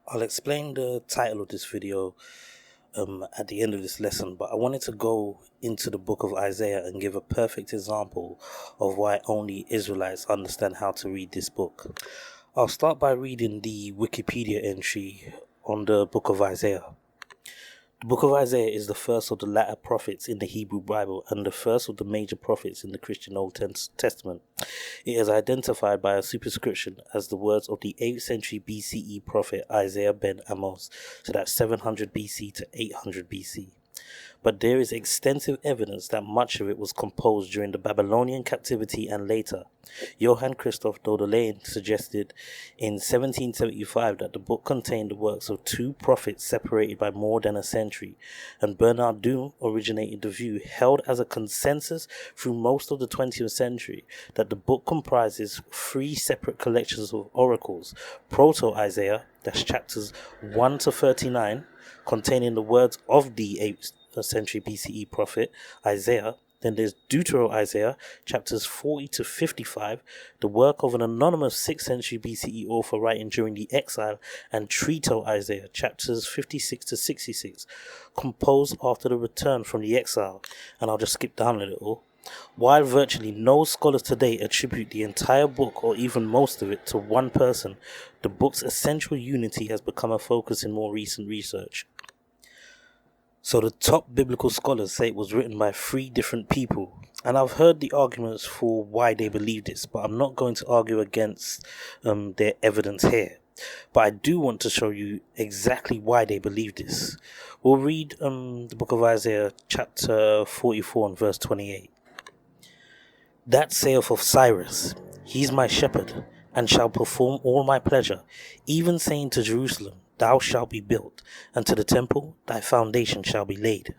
I'll explain the title of this video at the end of this lesson, but I wanted to go into the book of Isaiah and give a perfect example of why only Israelites understand how to read this book. I'll start by reading the Wikipedia entry on the book of Isaiah. The book of Isaiah is the first of the latter prophets in the Hebrew Bible and the first of the major prophets in the Christian Old Testament. It is identified by a superscription as the words of the 8th century BCE prophet Isaiah ben Amos, so that's 700 BC to 800 BC. But there is extensive evidence that much of it was composed during the Babylonian captivity and later. Johann Christoph Dodelain suggested in 1775 that the book contained the works of two prophets separated by more than a century, and Bernard Doom originated the view held as a consensus through most of the 20th century that the book comprises three separate collections of oracles: Proto-Isaiah, that's chapters 1 to 39, containing the words of the 8th century BCE prophet Isaiah. Then there's Deutero-Isaiah, chapters 40 to 55, the work of an anonymous 6th century BCE author writing during the exile, and Trito-Isaiah, chapters 56 to 66, composed after the return from the exile. And I'll just skip down a little. While virtually no scholars today attribute the entire book or even most of it to one person, the book's essential unity has become a focus in more recent research. So the top biblical scholars say it was written by three different people, and I've heard the arguments for why they believe this, but I'm not going to argue against their evidence here. But I do want to show you exactly why they believe this. We'll read the book of Isaiah chapter 44 and verse 28. That saith of Cyrus, he is my shepherd, and shall perform all my pleasure, even saying to Jerusalem, thou shalt be built, and to the temple thy foundation shall be laid.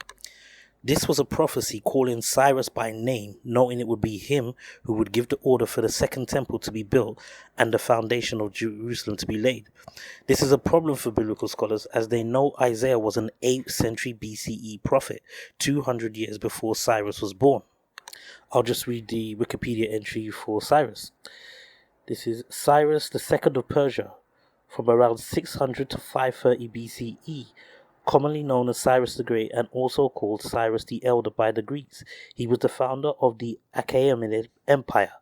This was a prophecy calling Cyrus by name, knowing it would be him who would give the order for the second temple to be built and the foundation of Jerusalem to be laid. This is a problem for biblical scholars, as they know Isaiah was an 8th century BCE prophet, 200 years before Cyrus was born. I'll just read the Wikipedia entry for Cyrus. This is Cyrus the Second of Persia, from around 600 to 530 BCE, commonly known as Cyrus the Great and also called Cyrus the Elder by the Greeks. He was the founder of the Achaemenid Empire,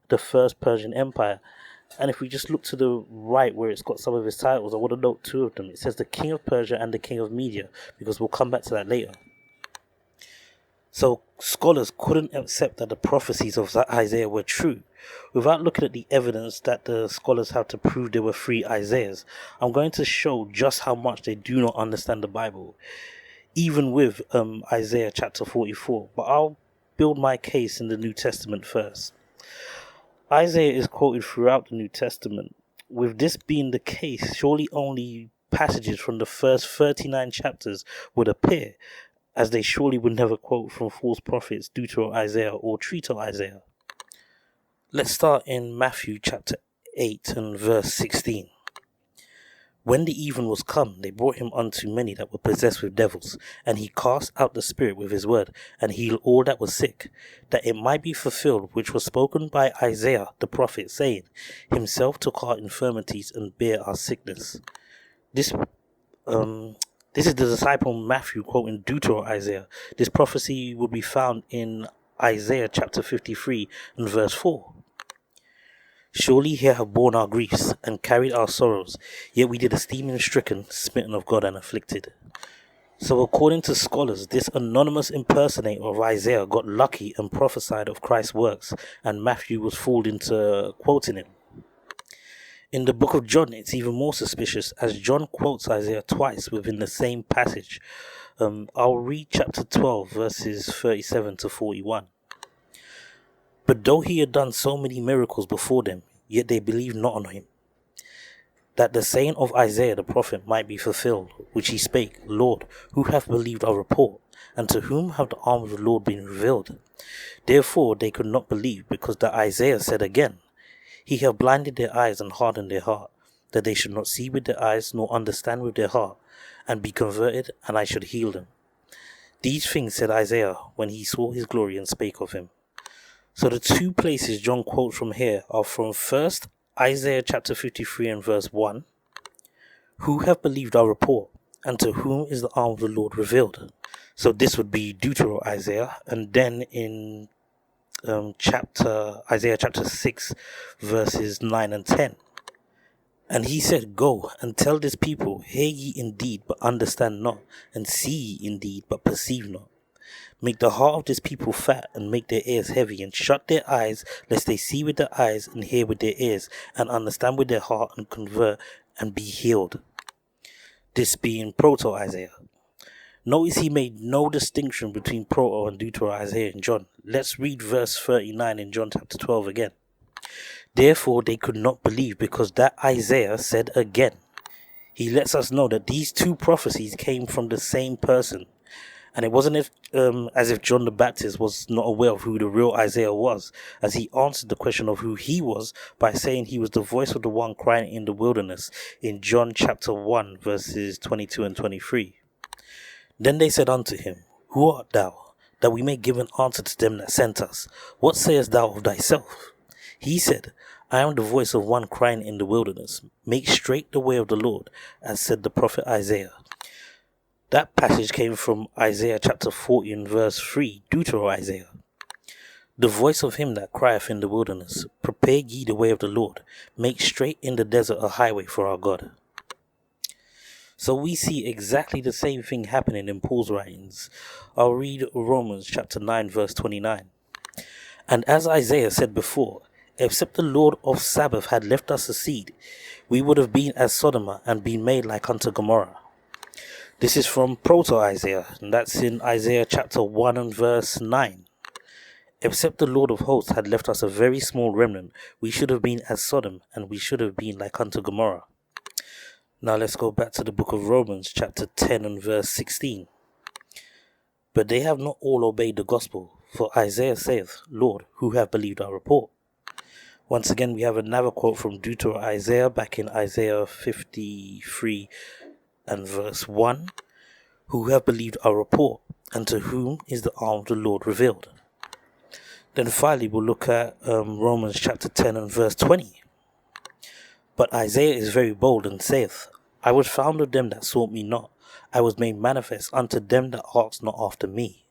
the first Persian Empire. And if we just look to the right where it's got some of his titles, I want to note two of them. It says the King of Persia and the King of Media, because we'll come back to that later. So scholars couldn't accept that the prophecies of Isaiah were true. Without looking at the evidence that the scholars have to prove there were three Isaiahs, I'm going to show just how much they do not understand the Bible, even with Isaiah chapter 44. But I'll build my case in the New Testament first. Isaiah is quoted throughout the New Testament. With this being the case, surely only passages from the first 39 chapters would appear, as they surely would never quote from false prophets Deutero-Isaiah or Trito-Isaiah. Let's start in Matthew chapter 8 and verse 16. When the even was come, they brought him unto many that were possessed with devils, and he cast out the spirit with his word, and healed all that was sick, that it might be fulfilled which was spoken by Isaiah the prophet, saying, himself took our infirmities and bare our sickness. This is the disciple Matthew quoting Deutero-Isaiah. This prophecy would be found in Isaiah chapter 53 and verse 4. Surely he have borne our griefs and carried our sorrows, yet we did esteem him stricken, smitten of God and afflicted. So according to scholars, this anonymous impersonator of Isaiah got lucky and prophesied of Christ's works, and Matthew was fooled into quoting him. In the book of John, it's even more suspicious, as John quotes Isaiah twice within the same passage. I'll read chapter 12, verses 37 to 41. But though he had done so many miracles before them, yet they believed not on him, that the saying of Isaiah the prophet might be fulfilled, which he spake, Lord, who hath believed our report, and to whom have the arm of the Lord been revealed? Therefore they could not believe, because that Isaiah said again, he hath blinded their eyes and hardened their heart, that they should not see with their eyes, nor understand with their heart, and be converted, and I should heal them. These things said Isaiah when he saw his glory and spake of him. So the two places John quotes from here are from first Isaiah chapter 53 and verse 1, who have believed our report, and to whom is the arm of the Lord revealed. So this would be Deutero Isaiah, and then in Isaiah chapter 6, verses 9 and 10. And he said, Go and tell this people, hear ye indeed, but understand not, and see ye indeed, but perceive not. Make the heart of this people fat, and make their ears heavy, and shut their eyes, lest they see with their eyes, and hear with their ears, and understand with their heart, and convert, and be healed. This being Proto-Isaiah. Notice he made no distinction between Proto and Deutero-Isaiah in John. Let's read verse 39 in John chapter 12 again. Therefore they could not believe, because that Isaiah said again. He lets us know that these two prophecies came from the same person. And it wasn't as if John the Baptist was not aware of who the real Isaiah was, as he answered the question of who he was by saying he was the voice of the one crying in the wilderness in John chapter 1 verses 22 and 23. Then they said unto him, Who art thou, that we may give an answer to them that sent us? What sayest thou of thyself? He said, I am the voice of one crying in the wilderness, make straight the way of the Lord, as said the prophet Isaiah. That passage came from Isaiah chapter 40 and verse 3, Deutero-Isaiah. The voice of him that crieth in the wilderness, prepare ye the way of the Lord, make straight in the desert a highway for our God. So we see exactly the same thing happening in Paul's writings. I'll read Romans chapter 9 verse 29. And as Isaiah said before, except the Lord of Sabbath had left us a seed, we would have been as Sodom and been made like unto Gomorrah. This is from Proto-Isaiah, and that's in Isaiah chapter 1 and verse 9. Except the Lord of hosts had left us a very small remnant, we should have been as Sodom, and we should have been like unto Gomorrah. Now let's go back to the book of Romans chapter 10 and verse 16. But they have not all obeyed the gospel, for Isaiah saith, Lord, who have believed our report? Once again, we have another quote from Deutero-Isaiah back in Isaiah 53 and verse 1. Who have believed our report, and to whom is the arm of the Lord revealed? Then finally we'll look at Romans chapter 10 and verse 20. But Isaiah is very bold and saith, I was found of them that sought me not, I was made manifest unto them that asked not after me.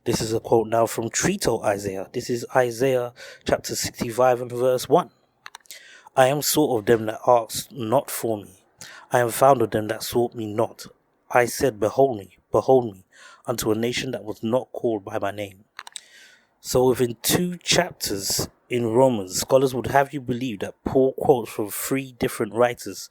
This is a quote now from Trito-Isaiah. This is Isaiah chapter 65 and verse 1. I am sought of them that asked not for me. I am found of them that sought me not. I said, behold me, unto a nation that was not called by my name. So within 2 chapters in Romans, scholars would have you believe that Paul quotes from 3 different writers.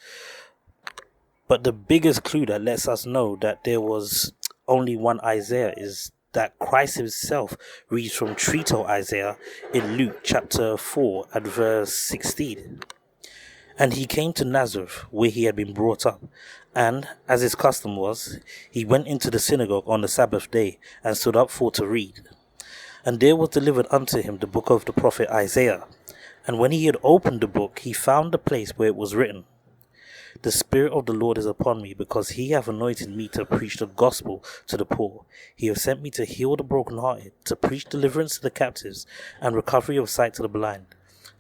But the biggest clue that lets us know that there was only one Isaiah is that Christ himself reads from Trito-Isaiah in Luke chapter 4 at verse 16. And he came to Nazareth, where he had been brought up, and, as his custom was, he went into the synagogue on the Sabbath day, and stood up for to read. And there was delivered unto him the book of the prophet Isaiah. And when he had opened the book, he found the place where it was written, The Spirit of the Lord is upon me, because he hath anointed me to preach the gospel to the poor. He hath sent me to heal the brokenhearted, to preach deliverance to the captives, and recovery of sight to the blind,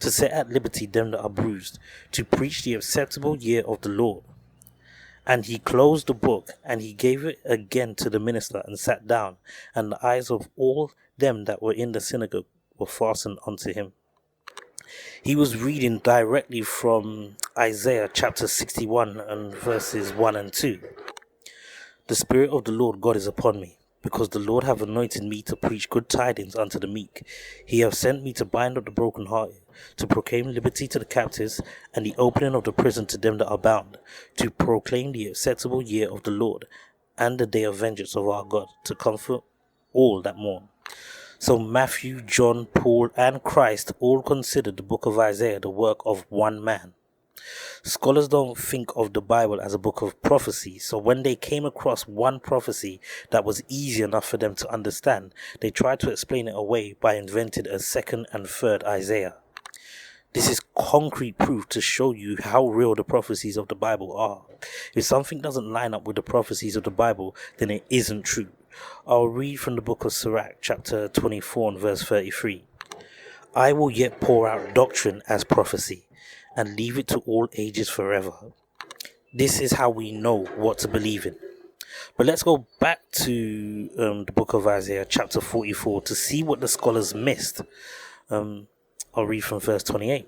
to set at liberty them that are bruised, to preach the acceptable year of the Lord. And he closed the book, and he gave it again to the minister, and sat down, and the eyes of all them that were in the synagogue were fastened unto him. He was reading directly from Isaiah chapter 61 and verses 1 and 2. The Spirit of the Lord God is upon me, because the Lord hath anointed me to preach good tidings unto the meek. He hath sent me to bind up the brokenhearted, to proclaim liberty to the captives, and the opening of the prison to them that are bound, to proclaim the acceptable year of the Lord, and the day of vengeance of our God, to comfort all that mourn. So Matthew, John, Paul, and Christ all considered the book of Isaiah the work of one man. Scholars don't think of the Bible as a book of prophecy, so when they came across one prophecy that was easy enough for them to understand, they tried to explain it away by inventing a second and third Isaiah. This is concrete proof to show you how real the prophecies of the Bible are. If something doesn't line up with the prophecies of the Bible, then it isn't true. I'll read from the book of Sirach, chapter 24 and verse 33. I will yet pour out doctrine as prophecy, and leave it to all ages forever. This is how we know what to believe in. But let's go back to the book of Isaiah, chapter 44, to see what the scholars missed. I'll read from verse 28.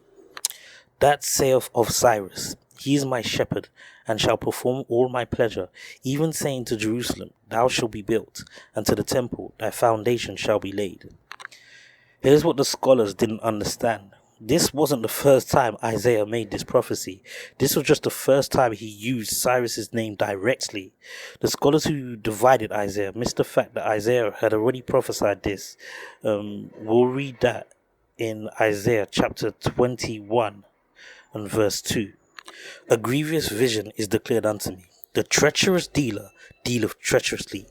That saith of Cyrus, he is my shepherd, and shall perform all my pleasure, even saying to Jerusalem, thou shalt be built, and to the temple, thy foundation shall be laid. Here's what the scholars didn't understand. This wasn't the first time Isaiah made this prophecy. This was just the first time he used Cyrus's name directly. The scholars who divided Isaiah missed the fact that Isaiah had already prophesied this. We'll read that in Isaiah chapter 21 and verse 2. A grievous vision is declared unto me. The treacherous dealer dealeth treacherously,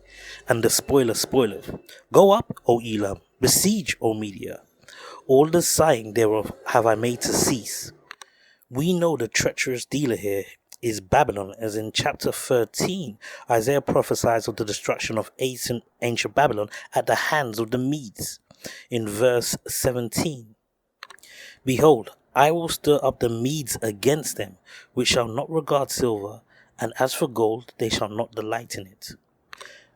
and the spoiler spoileth. Go up, O Elam, besiege, O Media. All the sighing thereof have I made to cease. We know the treacherous dealer here is Babylon, as in chapter 13, Isaiah prophesies of the destruction of ancient Babylon at the hands of the Medes. In verse 17, behold, I will stir up the Medes against them, which shall not regard silver, and as for gold, they shall not delight in it.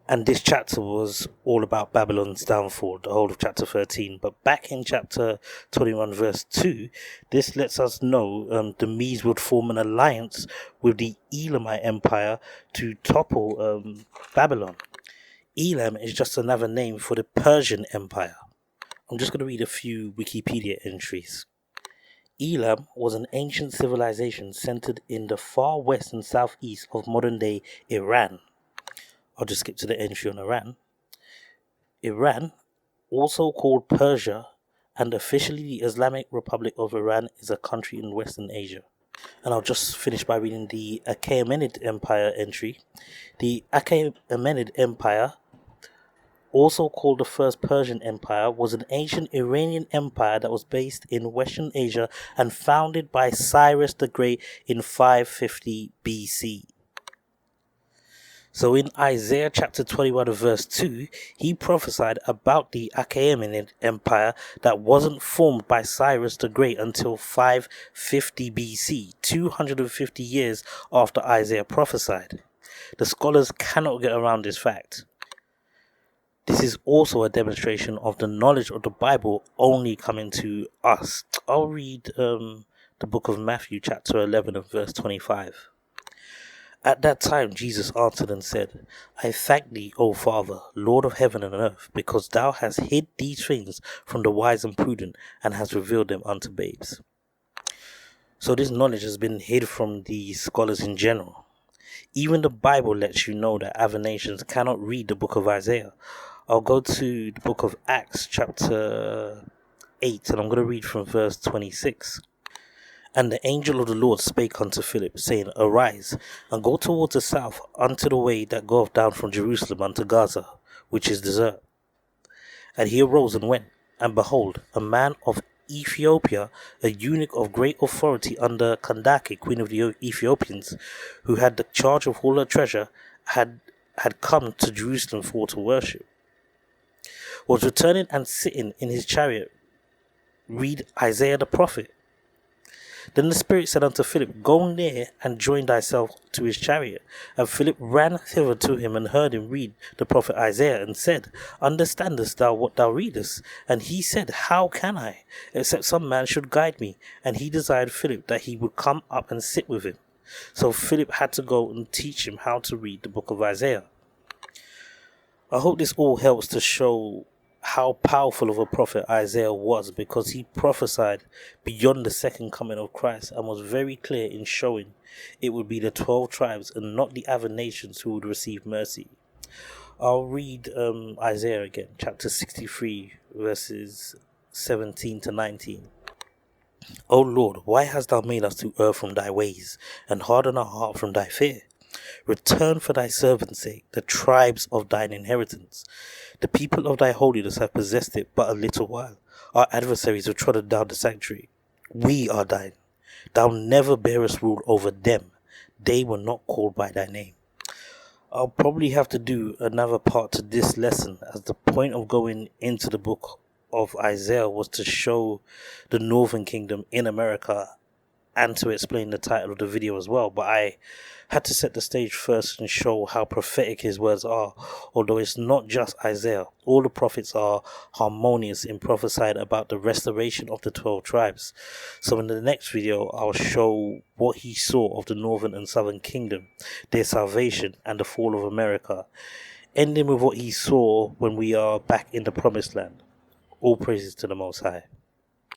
And this chapter was all about Babylon's downfall, the whole of chapter 13. But back in chapter 21, verse 2, this lets us know the Medes would form an alliance with the Elamite Empire to topple Babylon. Elam is just another name for the Persian Empire. I'm just going to read a few Wikipedia entries. Elam was an ancient civilization centered in the far west and southeast of modern-day Iran. I'll just skip to the entry on Iran. Iran, also called Persia, and officially the Islamic Republic of Iran, is a country in Western Asia. And I'll just finish by reading the Achaemenid Empire entry. The Achaemenid Empire, also called the First Persian Empire, was an ancient Iranian empire that was based in Western Asia and founded by Cyrus the Great in 550 BC. So in Isaiah chapter 21 verse 2, he prophesied about the Achaemenid Empire that wasn't formed by Cyrus the Great until 550 BC, 250 years after Isaiah prophesied. The scholars cannot get around this fact. This is also a demonstration of the knowledge of the Bible only coming to us. I'll read the book of Matthew chapter 11 and verse 25. At that time Jesus answered and said, I thank thee, O Father, Lord of heaven and earth, because thou hast hid these things from the wise and prudent, and hast revealed them unto babes. So this knowledge has been hid from the scholars in general. Even the Bible lets you know that other nations cannot read the book of Isaiah. I'll go to the book of Acts chapter 8, and I'm going to read from verse 26. And the angel of the Lord spake unto Philip, saying, Arise, and go towards the south, unto the way that goeth down from Jerusalem unto Gaza, which is desert. And he arose and went, and behold, a man of Ethiopia, a eunuch of great authority under Kandake, queen of the Ethiopians, who had the charge of all her treasure, had come to Jerusalem for to worship, was returning and sitting in his chariot. Read Isaiah the prophet. Then the Spirit said unto Philip, Go near and join thyself to his chariot. And Philip ran thither to him and heard him read the prophet Isaiah, and said, Understandest thou what thou readest? And he said, How can I, except some man should guide me? And he desired Philip that he would come up and sit with him. So Philip had to go and teach him how to read the book of Isaiah. I hope this all helps to show how powerful of a prophet Isaiah was, because he prophesied beyond the second coming of Christ and was very clear in showing it would be the 12 tribes and not the other nations who would receive mercy. I'll read Isaiah again, chapter 63, verses 17 to 19. O Lord, why hast thou made us to err from thy ways, and harden our heart from thy fear? Return for thy servant's sake the tribes of thine inheritance. The people of thy holiness have possessed it but a little while. Our adversaries have trodden down the sanctuary. We are thine. Thou never bearest rule over them. They were not called by thy name. I'll probably have to do another part to this lesson, as the point of going into the book of Isaiah was to show the northern kingdom in America and to explain the title of the video as well, but I had to set the stage first and show how prophetic his words are. Although it's not just Isaiah, all the prophets are harmonious in prophesying about the restoration of the 12 tribes. So in the next video, I'll show what he saw of the northern and southern kingdom, their salvation and the fall of America, ending with what he saw when we are back in the promised land. All praises to the Most High.